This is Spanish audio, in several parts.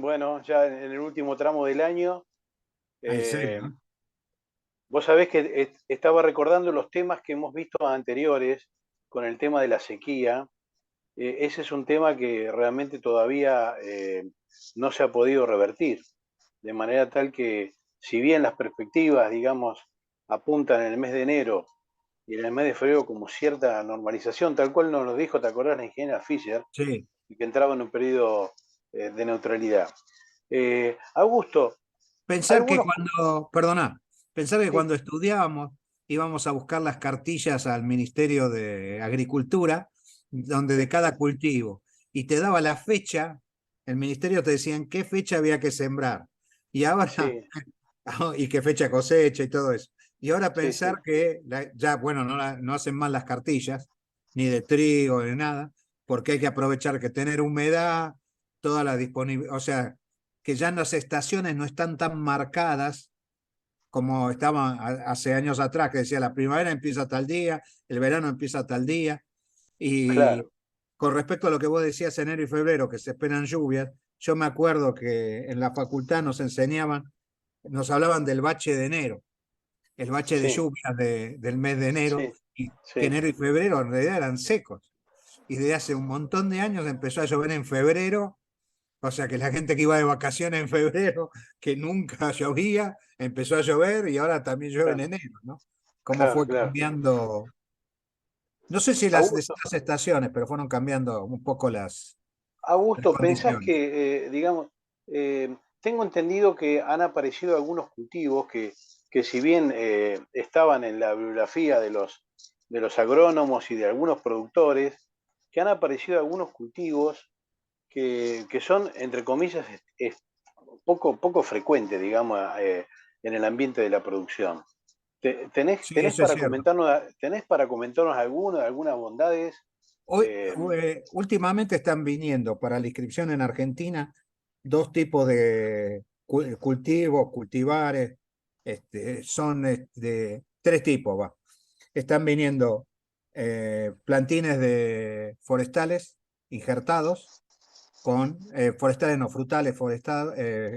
Bueno, ya en el último tramo del año, Ah, ¿en eh, serio? vos sabés que estaba recordando los temas que hemos visto anteriores con el tema de la sequía. Ese es un tema que realmente todavía no se ha podido revertir, de manera tal que si bien las perspectivas, digamos, apuntan en el mes de enero y en el mes de febrero como cierta normalización, tal cual nos lo dijo, ¿te acordás la ingeniera Fischer? Sí. Y que entraba en un periodo de neutralidad. Augusto, Pensar que algunos... cuando, perdona, pensar que Sí, cuando estudiábamos íbamos a buscar las cartillas al Ministerio de Agricultura, donde de sí, cada cultivo, y te daba la fecha, el ministerio te decía en qué fecha había que sembrar. Y ahora, sí, y qué fecha cosecha y todo eso. Y ahora sí, pensar sí, que ya, bueno, no hacen más las cartillas, ni de trigo, ni nada, porque hay que aprovechar que tener humedad, toda la disponibilidad, o sea, que ya en las estaciones no están tan marcadas como estaban hace años atrás, que decía la primavera empieza tal día, el verano empieza tal día. Y claro, con respecto a lo que vos decías, enero y febrero, que se esperan lluvias, yo me acuerdo que en la facultad nos enseñaban, nos hablaban del bache de enero, el bache de sí, lluvias del mes de enero, sí, y que sí, enero y febrero en realidad eran secos. Y desde hace un montón de años empezó a llover en febrero, o sea que la gente que iba de vacaciones en febrero, que nunca llovía, empezó a llover y ahora también llueve en claro, enero, ¿no? Cómo claro, fue claro. cambiando, no sé si Augusto, las estaciones, pero fueron cambiando un poco las Augusto, pensás condiciones. que, digamos, tengo entendido que han aparecido algunos cultivos que si bien estaban en la bibliografía de los agrónomos y de algunos productores, que han aparecido algunos cultivos que son, entre comillas, poco frecuentes, digamos, en el ambiente de la producción. Sí, eso es cierto. Tenés para comentarnos algunas bondades? Hoy, Eh, últimamente están viniendo para la inscripción en Argentina dos tipos de cultivos, cultivares, son tres tipos, va. Están viniendo plantines de forestales injertados, con forestales no frutales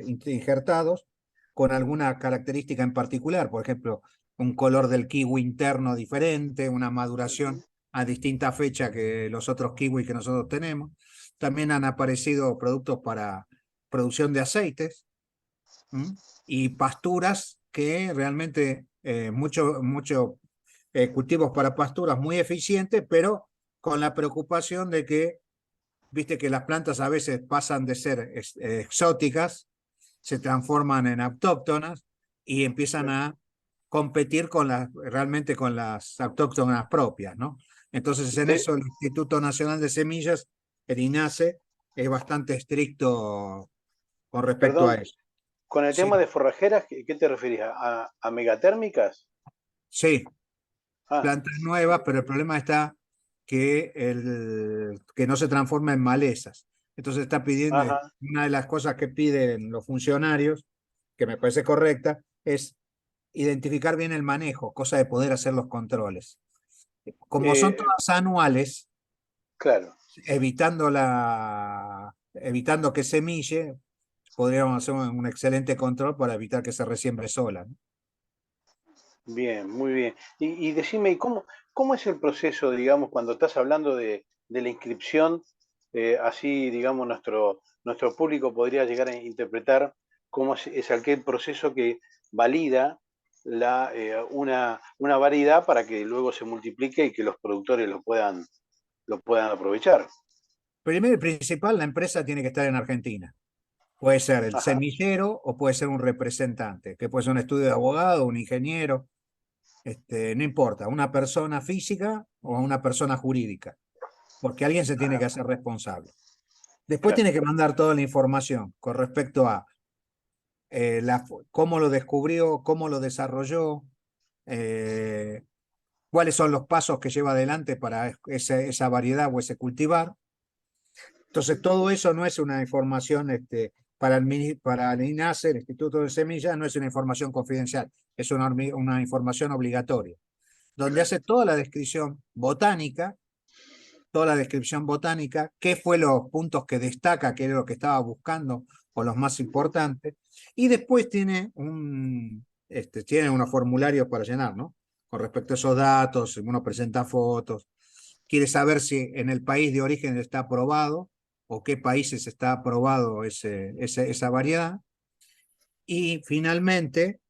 injertados, con alguna característica en particular, por ejemplo, un color del kiwi interno diferente, una maduración a distinta fecha que los otros kiwis que nosotros tenemos. También han aparecido productos para producción de aceites, ¿m? Y pasturas que realmente mucho cultivos para pasturas muy eficientes, pero con la preocupación de que, viste que las plantas a veces pasan de ser exóticas, se transforman en autóctonas y empiezan a competir realmente con las autóctonas propias, ¿no? Entonces en te- eso el Instituto Nacional de Semillas, el INASE, es bastante estricto con respecto a Perdón, eso. con el tema Sí, de forrajeras, ¿qué te referís? ¿A megatérmicas? sí, Ah, plantas nuevas, pero el problema está que no se transforma en malezas. Entonces está pidiendo, ajá, una de las cosas que piden los funcionarios, que me parece correcta, es identificar bien el manejo, cosa de poder hacer los controles. Como son eh, todas anuales, claro, evitando que semille, podríamos hacer un excelente control para evitar que se resiembre sola, ¿no? bien, muy bien. Y decime, ¿cómo es el proceso, digamos, cuando estás hablando de la inscripción? Así, digamos, nuestro público podría llegar a interpretar cómo es aquel proceso que valida una variedad para que luego se multiplique y que los productores lo puedan aprovechar. Primero y principal, la empresa tiene que estar en Argentina. Puede ser el Ajá, semillero o puede ser un representante, que puede ser un estudio de abogado, un ingeniero, no importa, una persona física o una persona jurídica, porque alguien se tiene que ajá, hacer responsable. Después claro. tiene que mandar toda la información con respecto a cómo lo descubrió, cómo lo desarrolló, eh, cuáles son los pasos que lleva adelante para esa variedad o ese cultivar. Entonces, todo eso no es una información para el INASE, el Instituto de Semillas, no es una información confidencial, es una información obligatoria, donde hace toda la descripción botánica, qué fue los puntos que destaca, qué es lo que estaba buscando o los más importantes, y después tiene unos formularios para llenar, ¿no? Con respecto a esos datos, uno presenta fotos, quiere saber si en el país de origen está aprobado o qué países está aprobado esa variedad, y finalmente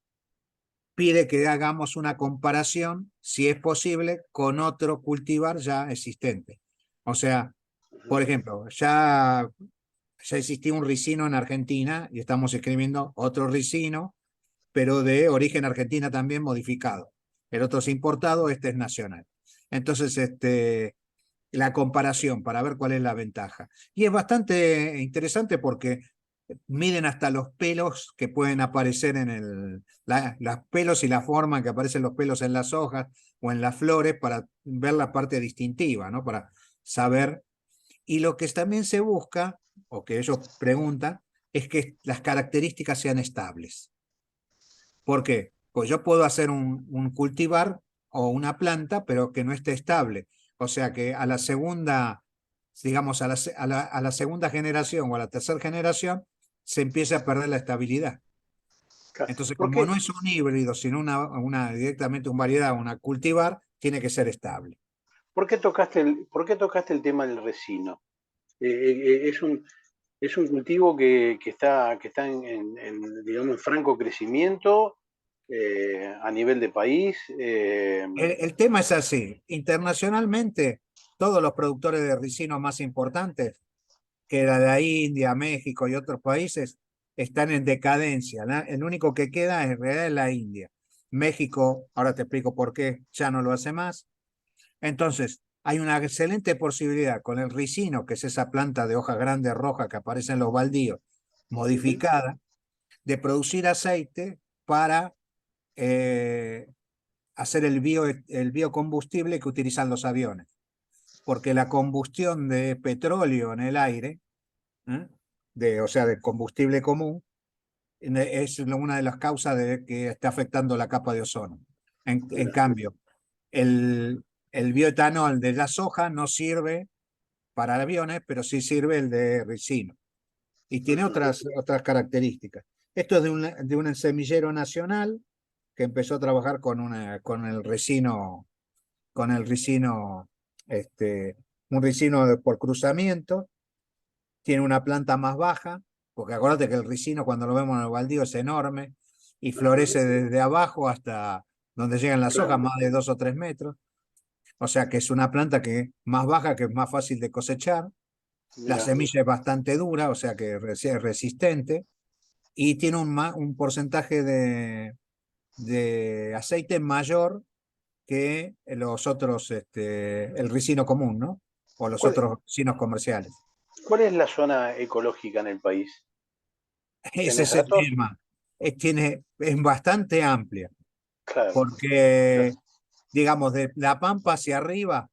pide que hagamos una comparación, si es posible, con otro cultivar ya existente. O sea, por ejemplo, ya existía un ricino en Argentina y estamos escribiendo otro ricino, pero de origen argentina también modificado. El otro es importado, este es nacional. Entonces, la comparación para ver cuál es la ventaja. Y es bastante interesante porque miden hasta los pelos que pueden aparecer los pelos y la forma en que aparecen los pelos en las hojas o en las flores para ver la parte distintiva, ¿no? Para saber. Y lo que también se busca, o que ellos preguntan, es que las características sean estables. ¿Por qué? Pues yo puedo hacer un cultivar o una planta, pero que no esté estable. O sea que a la segunda, digamos, a la segunda generación o a la tercera generación, se empieza a perder la estabilidad. Entonces, ¿Por como qué, no es un híbrido, sino directamente una variedad, una cultivar, tiene que ser estable. por qué tocaste el tema del resino? Es un cultivo que está digamos, en franco crecimiento a nivel de país. El tema es así. Internacionalmente, todos los productores de ricino más importantes, que era de la India, México y otros países, están en decadencia. El único que queda en realidad es la India. México, ahora te explico por qué, ya no lo hace más. Entonces, hay una excelente posibilidad con el ricino, que es esa planta de hoja grande roja que aparece en los baldíos, Ujú. modificada, de producir aceite para eh, hacer el biocombustible que utilizan los aviones. Porque la combustión de petróleo en el aire, ¿eh? O sea, de combustible común, es una de las causas de que está afectando la capa de ozono. En Mira, cambio, el bioetanol de la soja no sirve para aviones, pero sí sirve el de ricino. Y tiene otras características. Esto es de un semillero nacional que empezó a trabajar con el ricino, este, un ricino por cruzamiento, tiene una planta más baja, porque acuérdate que el ricino cuando lo vemos en el baldío es enorme y ajá, florece desde abajo hasta donde llegan las hojas, claro, más de 2 o 3 metros. O sea que es una planta que más baja, que es más fácil de cosechar. La mira. semilla es bastante dura, o sea que es resistente y tiene un porcentaje de aceite mayor que los otros, el ricino común, ¿no? O los ¿Cuál, otros ricinos comerciales. cuál es la zona ecológica en el país? Ese ¿Tenés es el datos? tema. Es bastante amplia, Claro, claro. porque, digamos, de La Pampa hacia arriba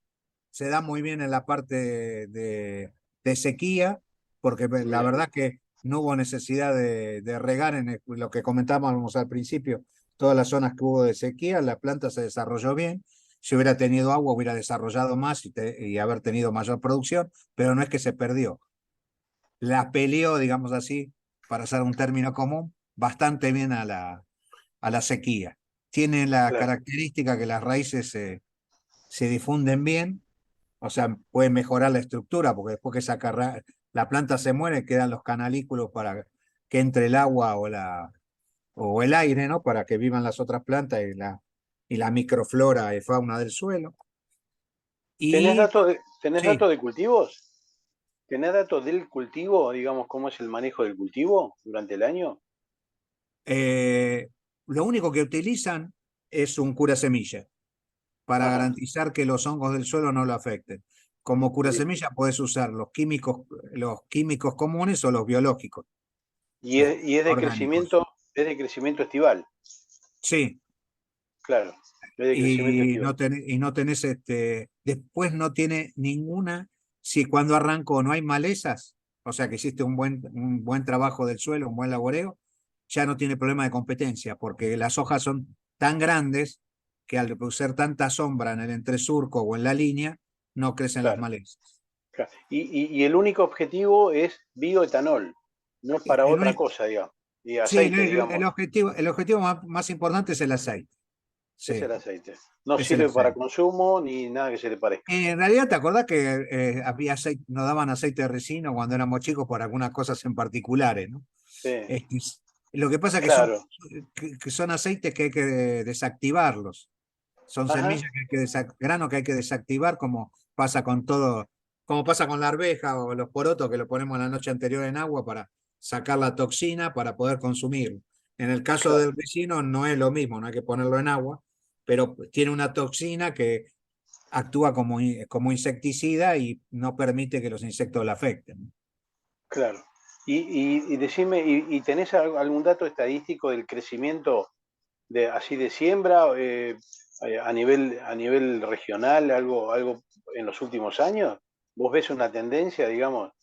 se da muy bien en la parte de sequía, porque la Mira, verdad que no hubo necesidad de regar lo que comentábamos al principio, todas las zonas que hubo de sequía, la planta se desarrolló bien. Si hubiera tenido agua, hubiera desarrollado más y haber tenido mayor producción, pero no es que se perdió. La peleó, digamos así, para usar un término común, bastante bien a la sequía. Tiene la claro. característica que las raíces se difunden bien, o sea, puede mejorar la estructura, porque después que la planta se muere, quedan los canalículos para que entre el agua o el aire, ¿no? Para que vivan las otras plantas y la microflora y fauna del suelo. ¿Tenés Y datos tenés sí, datos de cultivos? ¿Tenés datos del cultivo, digamos, cómo es el manejo del cultivo durante el año? eh, lo único que utilizan es un cura semilla para Ajá, garantizar que los hongos del suelo no lo afecten. Como cura bien. semilla puedes usar los químicos comunes o los biológicos, Y es de orgánicos. crecimiento estival, Sí, claro, es de crecimiento estival. y no tenés, después no tiene si cuando arrancó no hay malezas, o sea que hiciste un buen trabajo del suelo, un buen laboreo, ya no tiene problema de competencia, porque las hojas son tan grandes que al producir tanta sombra en el entresurco o en la línea, no crecen las Claro, malezas. claro. Y el único objetivo es bioetanol. no es para El otra único- cosa, digamos. Y sí, aceite, digamos, el objetivo más importante es el aceite. es el Sí, aceite. No es el sirve para aceite. consumo ni nada que se le parezca. En realidad, ¿te acordás que había aceite, nos daban aceite de resino cuando éramos chicos por algunas cosas en particulares, ¿no? Sí, Este, lo que pasa es que claro. que son aceites que hay que desactivarlos. Son Ajá, semillas que hay que grano que hay que desactivar, como pasa con todo, como pasa con la arveja o los porotos que lo ponemos la noche anterior en agua para sacar la toxina para poder consumirlo. En el caso claro. del vecino no es lo mismo, no hay que ponerlo en agua, pero tiene una toxina que actúa como insecticida y no permite que los insectos la afecten. Claro. Y decime, ¿y tenés algún dato estadístico del crecimiento de así de siembra a nivel regional, algo en los últimos años? ¿Vos ves una tendencia, digamos?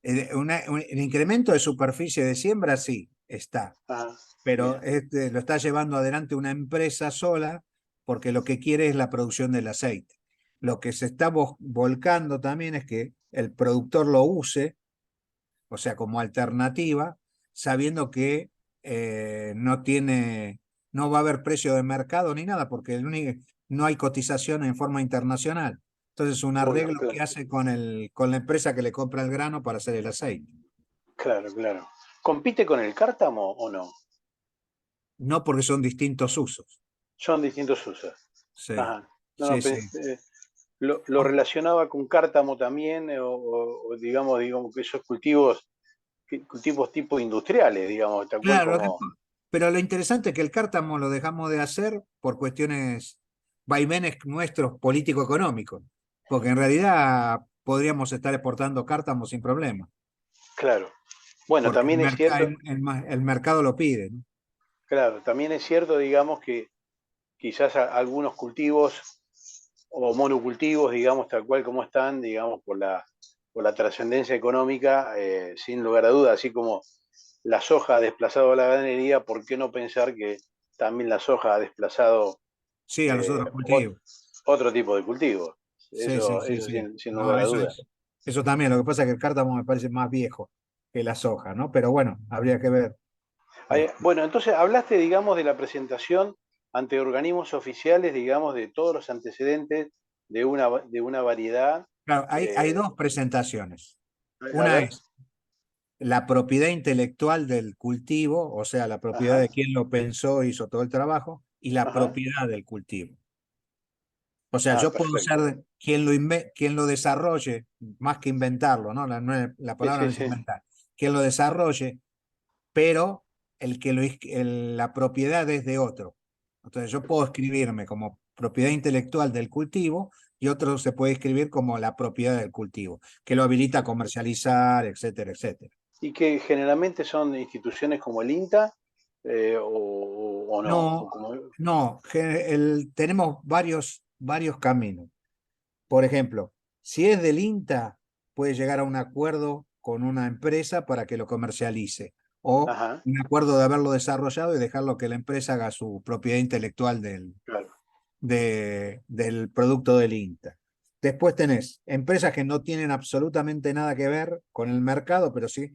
El incremento de superficie de siembra sí está, Ah, pero bien, lo está llevando adelante una empresa sola porque lo que quiere es la producción del aceite. Lo que se está volcando también es que el productor lo use, o sea, como alternativa, sabiendo que no va a haber precio de mercado ni nada, porque no hay cotización en forma internacional. Entonces, un bueno, arreglo que hace con la empresa que le compra el grano para hacer el aceite. claro, claro. ¿Compite con el cártamo o no? No porque son distintos usos. Son distintos usos. Sí, Ajá. No, no, sí, sí. lo relacionaba con cártamo también, o digamos que esos cultivos, cultivos tipo industriales, digamos, tal cual Claro, como, pero lo interesante es que el cártamo lo dejamos de hacer por cuestiones, vaivenes nuestros político-económicos, porque en realidad podríamos estar exportando cártamo sin problema, claro. Bueno, porque también es cierto, el mercado lo pide, ¿no? claro, también es cierto, digamos, que quizás algunos cultivos o monocultivos, digamos, tal cual como están, digamos, por la trascendencia económica, sin lugar a dudas, así como la soja ha desplazado a la ganadería, ¿por qué no pensar que también la soja ha desplazado Sí, a los eh, otros cultivos. otro tipo de cultivos? Sí, sí, sí, Eso sí. sin No, lugar a dudas. eso también. Lo que pasa es que el cártamo me parece más viejo que la soja, ¿no? Pero bueno, habría que ver. Este, Bueno, entonces hablaste, digamos, de la presentación ante organismos oficiales, digamos, de todos los antecedentes de una variedad. claro, hay eh, dos presentaciones. a Una ver, es la propiedad intelectual del cultivo, o sea, la propiedad ajá, de quien lo pensó, hizo todo el trabajo, y la ajá, propiedad del cultivo. O sea, ah, yo puedo perfecto. ser quien lo desarrolle, más que inventarlo, ¿no? La Sí, palabra no sí, es sí, inventar. Quien lo desarrolle, pero la propiedad es de otro. Entonces yo puedo escribirme como propiedad intelectual del cultivo y otro se puede escribir como la propiedad del cultivo, que lo habilita a comercializar, etcétera, etcétera. y que generalmente son instituciones como el INTA o no. O No, como, no, tenemos varios caminos. Por ejemplo, si es del INTA, puede llegar a un acuerdo con una empresa para que lo comercialice, o ajá, un acuerdo de haberlo desarrollado y dejarlo que la empresa haga su propiedad intelectual claro, del producto del INTA. Después tenés empresas que no tienen absolutamente nada que ver con el mercado, pero sí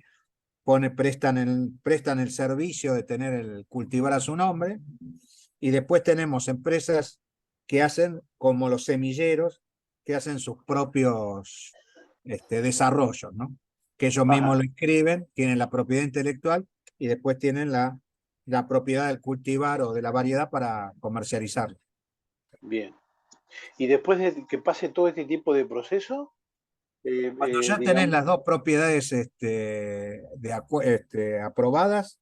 prestan el servicio de tener el cultivar a su nombre. Y después tenemos empresas que hacen, como los semilleros, que hacen sus propios desarrollos, ¿no? Que ellos mismos ajá, lo escriben, tienen la propiedad intelectual y después tienen la propiedad del cultivar o de la variedad para comercializar. bien. Y después de que pase todo este tipo de proceso, Cuando ya tenés digamos, las dos propiedades aprobadas,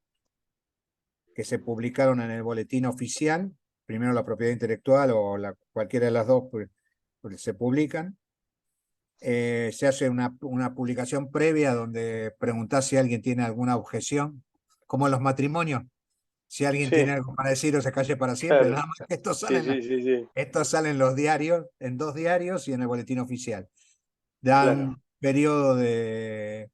que se publicaron en el boletín oficial, primero la propiedad intelectual o cualquiera de las dos pues, se publican, se hace una publicación previa donde preguntás si alguien tiene alguna objeción, como en los matrimonios, si alguien tiene sí, algo para decir o se calle para siempre, claro, nada más que sí, sí, sí, sí, esto sale en los diarios, en dos diarios y en el boletín oficial. claro, Dan periodo de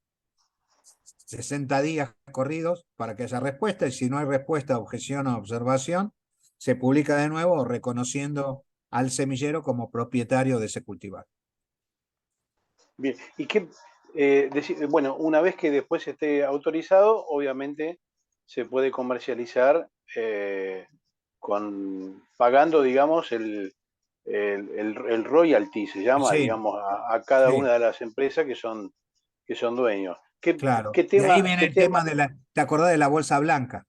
60 días corridos para que haya respuesta y si no hay respuesta, objeción o observación, se publica de nuevo reconociendo al semillero como propietario de ese cultivar. bien. ¿Y qué? Bueno, una vez que después esté autorizado, obviamente se puede comercializar pagando, digamos, el royalty, se llama, Sí, digamos, a cada sí, una de las empresas que son dueños. claro. Qué De ahí tema, viene qué el tema tema? de la, ¿te acordás de la bolsa blanca?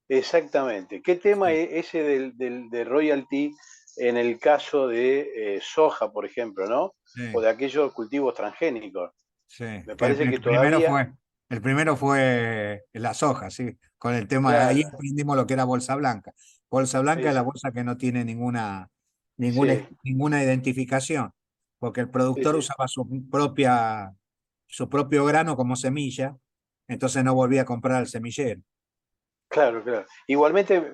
Exactamente. ¿Qué tema Sí, ese de royalty en el caso de soja, por ejemplo, ¿no? O sí. de aquellos cultivos transgénicos. Sí, Me que parece que todavía, el primero fue la soja, sí, con el tema, ahí claro, aprendimos lo que era bolsa blanca. Bolsa blanca es la es, bolsa que no tiene sí, ninguna identificación, porque el sí, productor sí, usaba su propio grano como semilla, entonces no volvía a comprar al semillero. claro, claro. Igualmente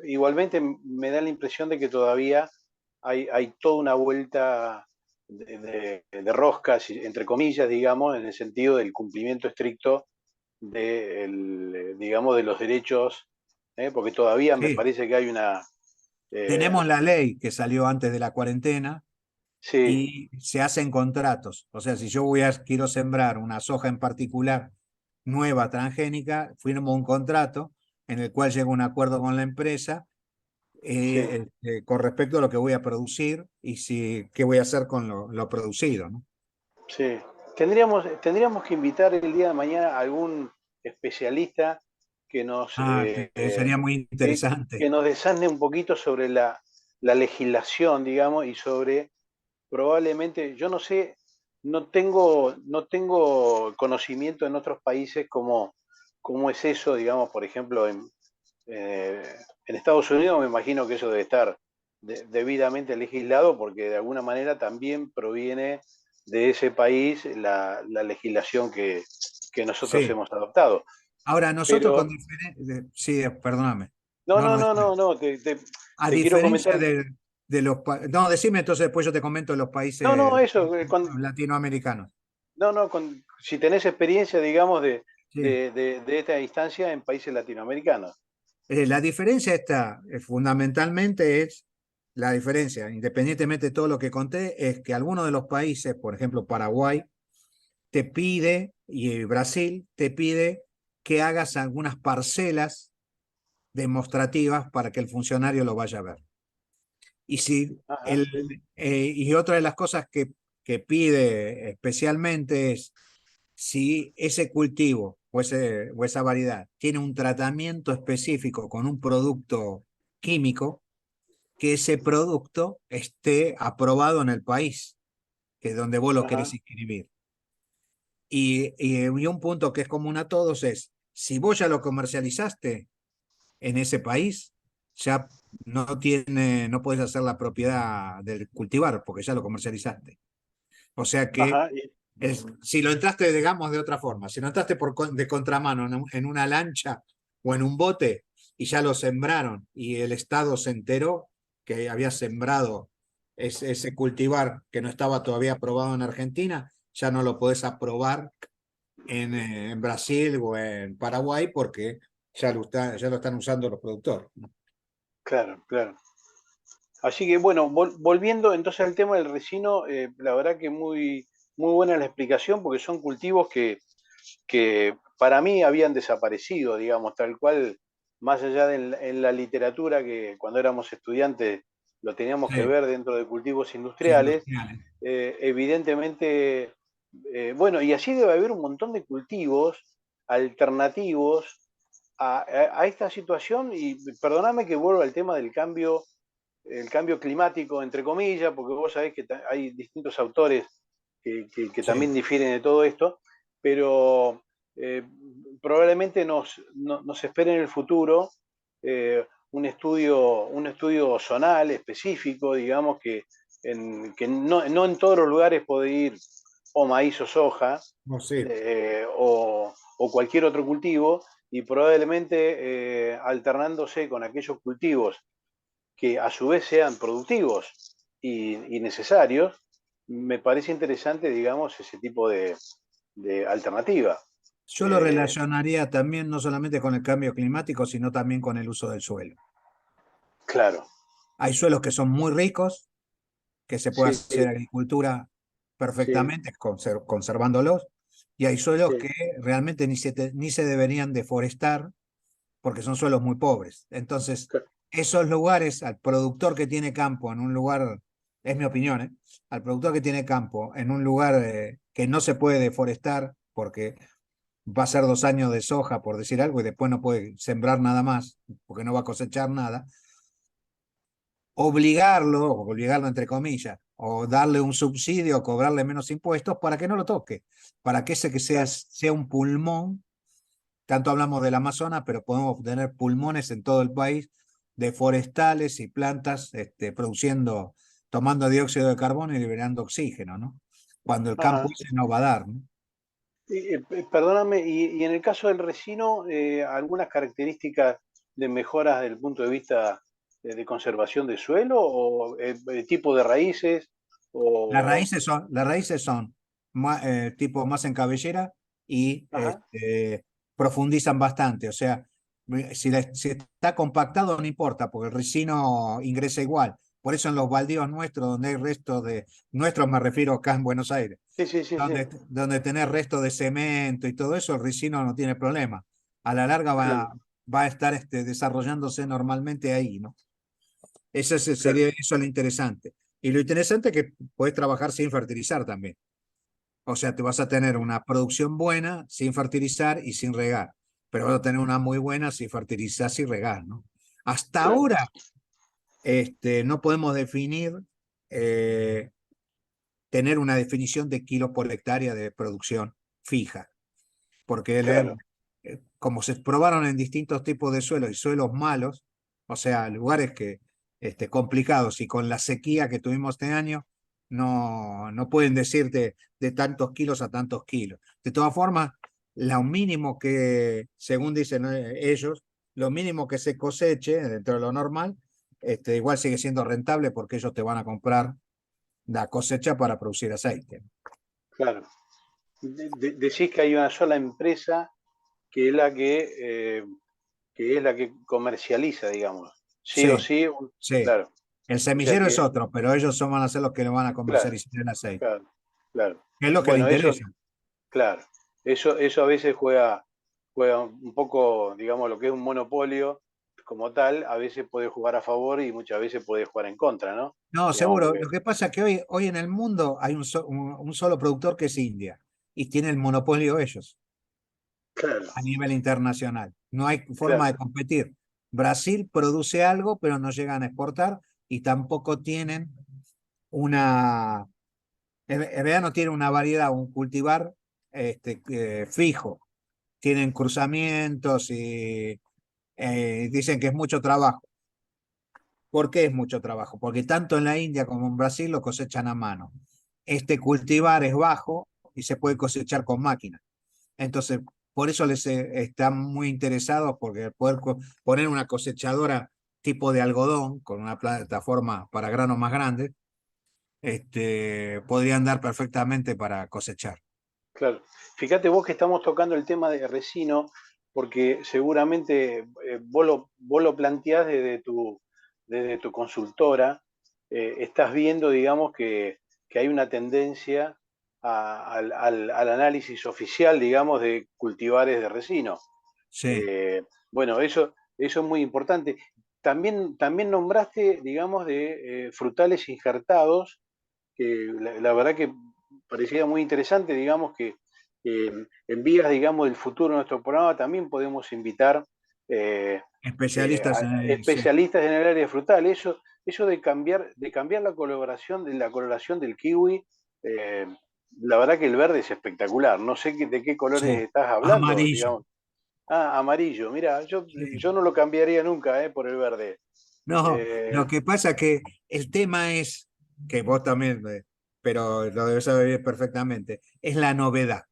me da la impresión de que todavía hay toda una vuelta de roscas, entre comillas, digamos, en el sentido del cumplimiento estricto digamos, de los derechos, porque todavía me Sí, parece que hay una... eh, tenemos la ley que salió antes de la cuarentena sí, y se hacen contratos. O sea, si yo quiero sembrar una soja en particular nueva transgénica, firmo un contrato en el cual llego a un acuerdo con la empresa sí, con respecto a lo que voy a producir y qué voy a hacer con lo producido, ¿no? sí. Tendríamos que invitar el día de mañana a algún especialista que nos, Ah, sería muy que interesante. nos desasne un poquito sobre la legislación, digamos, y sobre probablemente, yo no sé, no tengo conocimiento en otros países cómo es eso, digamos, por ejemplo, eh, en Estados Unidos me imagino que eso debe estar debidamente legislado porque de alguna manera también proviene de ese país la legislación que nosotros Sí. hemos adoptado. Ahora, nosotros Pero, con diferentes... Sí, perdóname. no, No, no, no, no, decime. no, no, A te quiero diferencia comentar. de No, decime entonces, después yo te comento los No, países no, eso, latinoamericanos. no, no, si tenés experiencia, digamos, Sí. de esta instancia en países latinoamericanos. La diferencia está, fundamentalmente es, la diferencia, independientemente de todo lo que conté, es que algunos de los países, por ejemplo Paraguay, te pide, y Brasil te pide que hagas algunas parcelas demostrativas para que el funcionario lo vaya a ver. Y, si Ajá, y otra de las cosas que pide especialmente es si ese cultivo o esa variedad tiene un tratamiento específico con un producto químico, que ese producto esté aprobado en el país que es donde vos lo querés ajá, inscribir. Y un punto que es común a todos es, si vos ya lo comercializaste en ese país, ya no puedes hacer la propiedad del cultivar porque ya lo comercializaste. O sea que ajá, si lo entraste, digamos, de otra forma, si no entraste de contramano en una lancha o en un bote y ya lo sembraron y el Estado se enteró que había sembrado ese cultivar que no estaba todavía aprobado en Argentina, ya no lo podés aprobar en Brasil o en Paraguay porque ya lo están usando los productores. claro, claro. Así que bueno, volviendo entonces al tema del resino, la verdad que muy buena la explicación porque son cultivos que para mí habían desaparecido, digamos, tal cual, más allá en la literatura que cuando éramos estudiantes lo teníamos que Sí, ver dentro de cultivos industriales, industriales. evidentemente, bueno, y así debe haber un montón de cultivos alternativos a esta situación y perdóname que vuelva al tema del cambio el cambio climático, entre comillas, porque vos sabés que hay distintos autores que Sí. también difieren de todo esto, pero probablemente nos espere en el futuro un estudio zonal específico, digamos, que no en todos los lugares puede ir o maíz o soja No, sí. o cualquier otro cultivo, y probablemente alternándose con aquellos cultivos que a su vez sean productivos y necesarios, me parece interesante, digamos, ese tipo de alternativa. Yo lo Eh, relacionaría también no solamente con el cambio climático, sino también con el uso del suelo. claro, Hay suelos que son muy ricos, que se puede sí, hacer agricultura sí, perfectamente conservándolos, y hay suelos Sí, que realmente ni se deberían deforestar porque son suelos muy pobres. Entonces, cl- esos lugares, al productor que tiene campo en un lugar, es mi opinión, ¿eh? Al productor que tiene campo en un lugar que no se puede deforestar porque va a ser 2 años de soja, por decir algo, y después no puede sembrar nada más, porque no va a cosechar nada, obligarlo entre comillas, o darle un subsidio, cobrarle menos impuestos para que no lo toque, para que ese que claro. sea un pulmón. Tanto hablamos del Amazonas, pero podemos tener pulmones en todo el país de forestales y plantas produciendo, tomando dióxido de carbono y liberando oxígeno, ¿no? Cuando el campo Ajá. ese no va a dar, ¿no? Perdóname, y en el caso del resino, algunas características de mejoras desde el punto de vista de conservación de suelo o tipo de raíces o... Las raíces son tipo más en cabellera y Ajá, profundizan bastante. O sea, si está compactado no importa, porque el ricino ingresa igual. Por eso en los baldíos nuestros, donde hay restos de, nuestros me refiero acá en Buenos Aires, sí, sí, sí, sí, donde tenés restos de cemento y todo eso, el ricino no tiene problema. A la larga claro, va a estar desarrollándose normalmente ahí, ¿no? claro, Sería eso lo interesante. Y lo interesante es que puedes trabajar sin fertilizar también. O sea, te vas a tener una producción buena sin fertilizar y sin regar, pero vas a tener una muy buena si fertilizas y regar, ¿no? Hasta claro, ahora no podemos definir, eh, tener una definición de kilos por hectárea de producción fija, porque claro, como se probaron en distintos tipos de suelos y suelos malos, o sea, lugares que complicados y con la sequía que tuvimos este año, no pueden decirte de tantos kilos a tantos kilos. De todas formas, lo mínimo que, según dicen ellos, lo mínimo que se coseche dentro de lo normal, igual sigue siendo rentable porque ellos te van a comprar la cosecha para producir aceite. claro. Decís que hay una sola empresa que es que es la que comercializa, digamos. Sí o Sí, sí, sí. claro. El O sea semillero es que, otro, pero ellos van a ser los que le van a claro, comercializar el aceite. claro, claro. Es lo que le Bueno, eso, interesa. claro, eso a veces juega un poco, digamos, lo que es un monopolio como tal, a veces puede jugar a favor y muchas veces puede jugar en contra, ¿no? No, Digamos, seguro. porque, Lo que pasa es que hoy en el mundo hay un solo productor que es India y tiene el monopolio ellos claro, a nivel internacional. No hay forma claro, de competir. Brasil produce algo, pero no llegan a exportar y tampoco tienen una, en realidad no tienen una variedad, un cultivar fijo. Tienen cruzamientos y dicen que es mucho trabajo. ¿Por qué es mucho trabajo? Porque tanto en la India como en Brasil lo cosechan a mano. Este cultivar es bajo y se puede cosechar con máquina. Entonces, por eso les están muy interesados porque poder poner una cosechadora tipo de algodón con una plataforma para granos más grandes, podrían dar perfectamente para cosechar. claro. Fíjate vos que estamos tocando el tema de resino, porque seguramente vos lo planteás desde tu consultora, estás viendo, digamos, que hay una tendencia al análisis oficial, digamos, de cultivares de resino. Sí, Bueno, eso es muy importante. También nombraste, digamos, de frutales injertados, que la verdad que parecía muy interesante, digamos, que en vías, digamos, del futuro de nuestro programa también podemos invitar especialistas a sí, especialistas en el área frutal. Eso de cambiar la coloración del kiwi, eh, la verdad que el verde es espectacular. No sé de qué colores sí. estás hablando, Amarillo. digamos. Ah, amarillo. Mira, Sí. yo no lo cambiaría nunca, por el verde. No, Eh, lo que pasa es que el tema es, que vos también, pero lo debes saber perfectamente, es la novedad.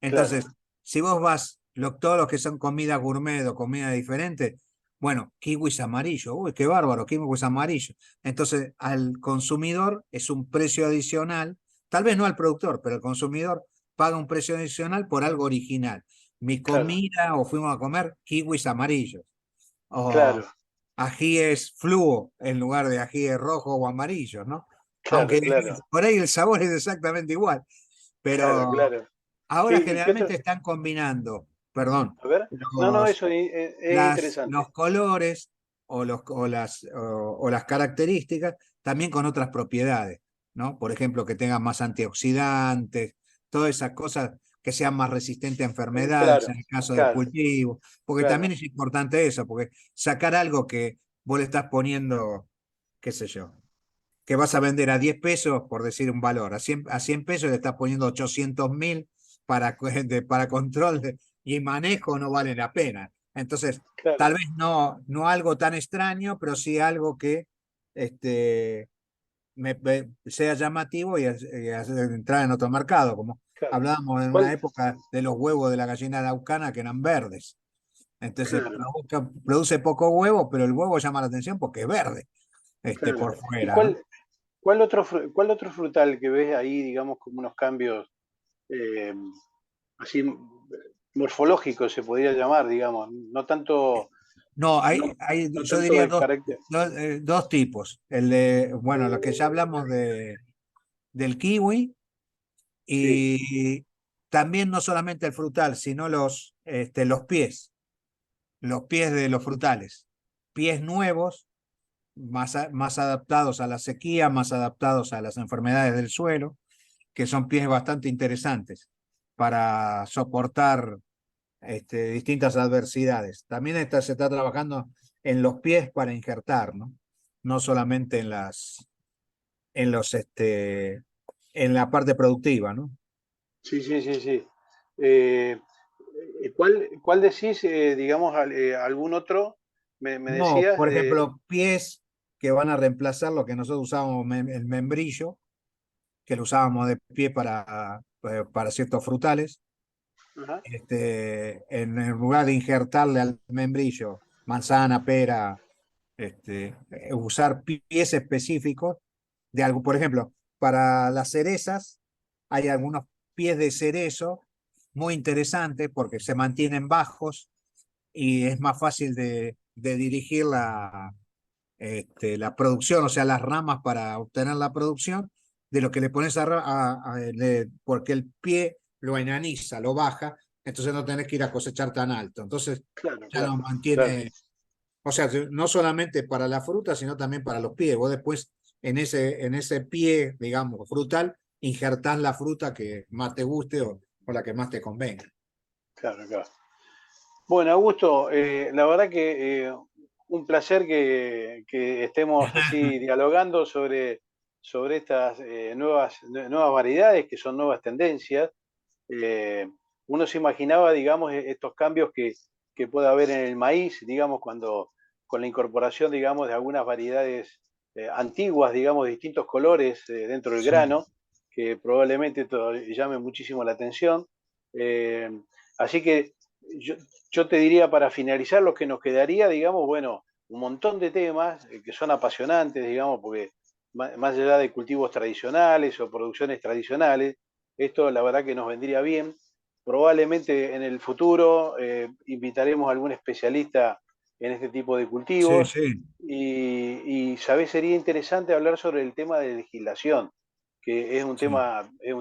claro, Entonces, si vos vas, todos los que son comida gourmet o comida diferente, bueno, kiwis amarillo, uy, qué bárbaro, kiwis amarillo. Entonces, al consumidor es un precio adicional, tal vez no al productor, pero el consumidor paga un precio adicional por algo original. Mi claro, comida o fuimos a comer kiwis amarillos, o claro, ajíes fluo en lugar de ajíes rojos o amarillos, ¿no? claro, Aunque claro, por ahí el sabor es exactamente igual, claro, pero claro. Ahora ¿Qué, qué generalmente otro? están combinando, perdón, A ver. No, no, los, eso es los interesante. colores o las características también con otras propiedades, ¿no? Por ejemplo, que tengan más antioxidantes, todas esas cosas que sean más resistentes a enfermedades Claro, en el caso del claro, cultivo, porque también claro, es importante eso, porque sacar algo que vos le estás poniendo, qué sé yo, que vas a vender a 10 pesos, por decir un valor, a 100 pesos le estás poniendo 800.000 para control y manejo, no vale la pena. Entonces, tal claro, vez no algo tan extraño, pero sí algo que este, sea llamativo y hacer entrar en otro mercado, como claro. hablábamos en una ¿Cuál? época de los huevos de la gallina araucana que eran verdes. Entonces, Claro, produce poco huevo, pero el huevo llama la atención porque es verde, claro. por ¿Y fuera, ¿no? cuál otro frutal que ves ahí, digamos, como unos cambios eh, así morfológicos se podría llamar, digamos, no tanto, No, no, no yo tanto diría de carácter. dos tipos. El de, bueno, lo que ya hablamos del kiwi Sí, y también no solamente el frutal, sino los pies de los frutales. Pies nuevos, más adaptados a la sequía, más adaptados a las enfermedades del suelo, que son pies bastante interesantes para soportar distintas adversidades. También se está trabajando en los pies para injertar, ¿no? No solamente en los, en la parte productiva, ¿no? sí, sí, sí, sí. Eh, ¿cuál decís, digamos, algún otro? Me No, decías por de... ejemplo, pies que van a reemplazar lo que nosotros usábamos, el membrillo, que lo usábamos de pie para ciertos frutales. Ajá, En lugar de injertarle al membrillo manzana, pera, usar pies específicos de algo. Por ejemplo, para las cerezas hay algunos pies de cerezo muy interesantes porque se mantienen bajos y es más fácil de dirigir la producción, o sea, las ramas para obtener la producción, de lo que le pones porque el pie lo enaniza, lo baja, entonces no tenés que ir a cosechar tan alto. Entonces claro, ya lo claro, claro. mantiene, o sea, no solamente para la fruta, sino también para los pies. Vos después en ese pie, digamos, frutal, injertás la fruta que más te guste o la que más te convenga. Claro, claro. Bueno, Augusto, la verdad que un placer que estemos así dialogando sobre estas nuevas variedades, que son nuevas tendencias. Eh, Uno se imaginaba, digamos, estos cambios que puede haber en el maíz, digamos, cuando con la incorporación, digamos, de algunas variedades antiguas, digamos, de distintos colores dentro del Sí, grano, que probablemente llame muchísimo la atención. Eh, Así que yo, yo te diría para finalizar lo que nos quedaría, digamos, bueno, un montón de temas que son apasionantes, digamos, porque más allá de cultivos tradicionales o producciones tradicionales, esto la verdad que nos vendría bien. Probablemente en el futuro invitaremos a algún especialista en este tipo de sí, cultivos sí, y sabés, sería interesante hablar sobre el tema de legislación, que sí, es un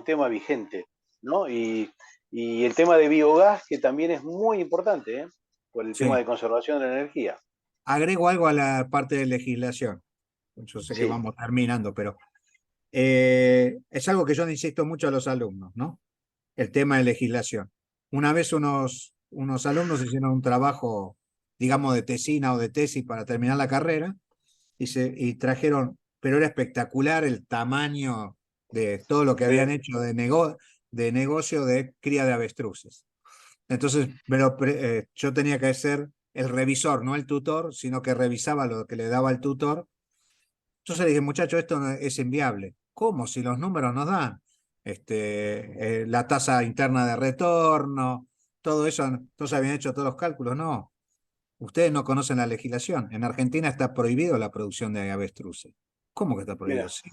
tema vigente, ¿no? Y el tema de biogás, que también es muy importante, ¿eh? Por el tema sí. de conservación de la energía. Agrego algo a la parte de legislación. Yo sé que Sí, vamos terminando, pero es algo que yo le insisto mucho a los alumnos, ¿no? El tema de legislación. Una vez unos alumnos hicieron un trabajo, digamos, de tesina o de tesis para terminar la carrera y trajeron, pero era espectacular el tamaño de todo lo que habían sí, hecho de negocio de cría de avestruces. Entonces, yo tenía que ser el revisor, no el tutor, sino que revisaba lo que le daba el tutor. Entonces le dije, muchacho, esto no es inviable. ¿Cómo? Si los números nos dan la tasa interna de retorno, todo eso, entonces habían hecho todos los cálculos. No, ustedes no conocen la legislación. En Argentina está prohibido la producción de avestruces. ¿Cómo que está prohibido? mira, Sí,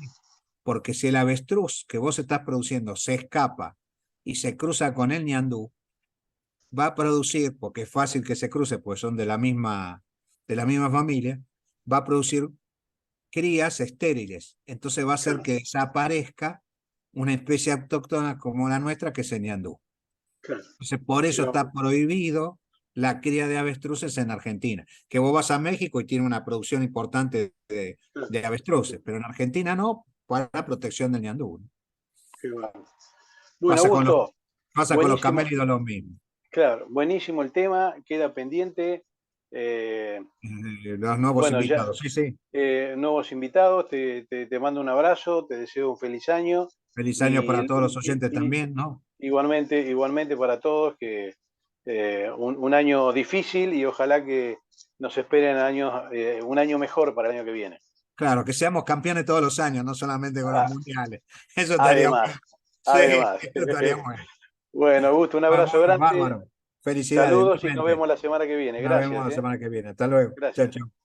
porque si el avestruz que vos estás produciendo se escapa y se cruza con el ñandú, va a producir, porque es fácil que se cruce, pues son de la misma familia, va a producir crías estériles. Entonces va a hacer claro, que desaparezca una especie autóctona como la nuestra, que es el ñandú. claro. Entonces, por eso Pero, está prohibido la cría de avestruces en Argentina. Que vos vas a México y tiene una producción importante claro, de avestruces, pero en Argentina no, para la protección del ñandú, ¿no? qué bueno. Bueno, Pasa con Augusto, pasa con los buenísimo, camélidos lo mismo. claro, buenísimo el tema, queda pendiente. Eh, Los nuevos bueno, ya invitados, sí, sí. nuevos invitados, te mando un abrazo, te deseo un feliz año Feliz año y, para todos los y- oyentes y también, ¿no? igualmente para todos, que un año difícil y ojalá que nos esperen años, un año mejor para el año que viene. Claro, que seamos campeones todos los años, no solamente con los Ah, mundiales. Eso estaría además, bueno. Sí, además. eso estaría bueno. Bueno, Augusto, un Ah, abrazo grande, bárbaro. Felicidades, saludos y nos igualmente. vemos la semana que viene. Nos vemos Gracias, la semana que viene. Hasta luego. Chao, gracias. chao.